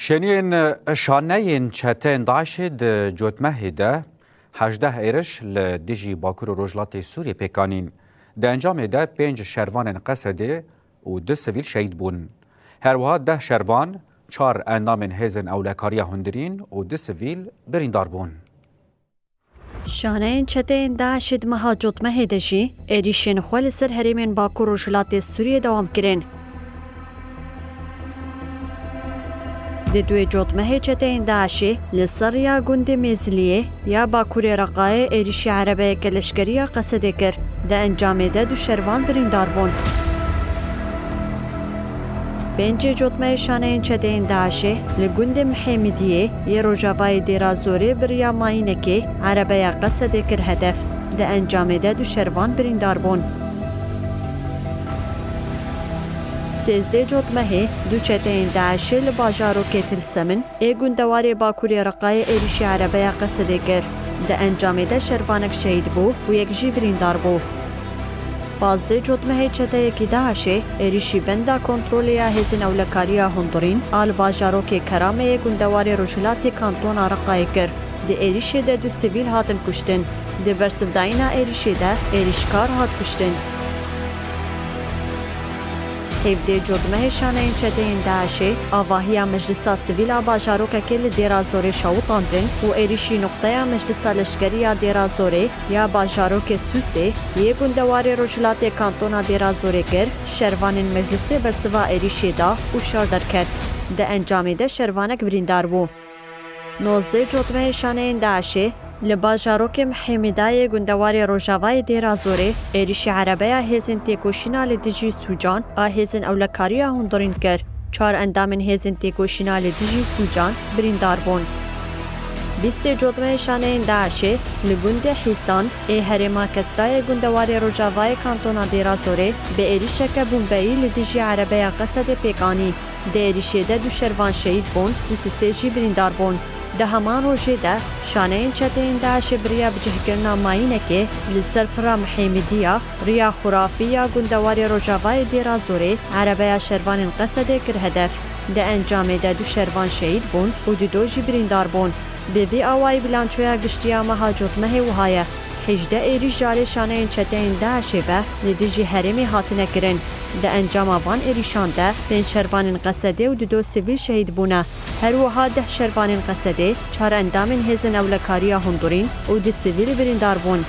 شنین شانین چتن داعشد جوتمه ده 18 ایرش لدیجی باکور و رجلات سوریه پیکانین. ده انجام ده 5 شروان قصده و 2 سویل شهید بون. هر وها 10 شروان 4 اندام هزن اولکاریا هندرین و 2 سویل بریندار بون. شانین چتن داعشد مها جوتمه دجی ایریشن خوال سر هریمن باکور و رجلات سوریه دوام کرن. دوی جوتمه چتین داعشی لسریا گند مزلیه یا باکوری رقای ایریشی عربه کلشگریا قصده کر ده انجام ده 2 شروان بریندار بون. 5 جوتمه شانین چتین داعشی لگند محمدیه یه روجاوای دیرازوری بریا ماینکی عربه قصده کر هدف ده انجام ده 2 شروان بریندار بون. 13 جوتمه دو چتین داعشی لباجارو کتل سمن گوندواری باکوری رقای ایریشی عربه قصده گر ده انجام ده شروانک شهید بو و یک جی بریندار بو. 15 جوتمه چته کی داعشی ایریشی بندا کنترولیا هزین اولکاریا هندورین آل باجارو که کرامه گوندواری رجلاتی کانتون رقای گر ده ایریشی ده 2 سیویل هاتن کشتن ده برسلداینا ایریشی ده ایریشکار هات کشتن. 17 جوتمه شانین چتین داعشی آواهی مجلس سیویل باجارو که کل دیرازوری شاوطاندن و ایریشی نقطه مجلس لشکری دیرازوری یا باجارو که سوسه یه گوندواری رجلات کانتونا دیرازوری گر شروان مجلس برسوا ایریشی دا و شاردر کت ده انجامی ده شروانک بریندار بو. 19 جوتمه شانین داعشی لباجاروک محمدای گوندواری روجاوای دیرازوری ایریشی عربه هزین تیکوشینا لدیجی سوجان هزین اولکاریا هندورین کر 4 اندامن هزین تیکوشینا لدیجی سوجان بریندار بون. 20 جوتمه شانین داعشی لگند حیسان هرما کسرای گوندواری روجاوای کانتونا دیرازوری به ایریشک بومبئی لدیجی عربه قصد پیکانی ده ایریشی ده 2 شروان شهید بون و 3 جی بریندار بون. ده همان روژه ده شانین چتین داعش بریا بجهگرنا ماینه که لسر پرا محمدیه ریا خرافیه گوندواری روجاوای دیرازوری عربه شروان قصده کر هدف ده انجام ده 2 شروان شهید بون و 2 جی بریندار بون. بی آوائی بلانچویا گشتیا مها جوتمه وهایه 18 ایریش جاری شانین چتین داعشی به لدیجی هرمی هاتنه کرن ده انجام وان ایریشان ده 5 شروان قصده و 2 سیویل شهید بونه. هر وها 10 شروان قصده 4 اندام هزن اولکاریا هندورین و 2 سیویل بریندار بون.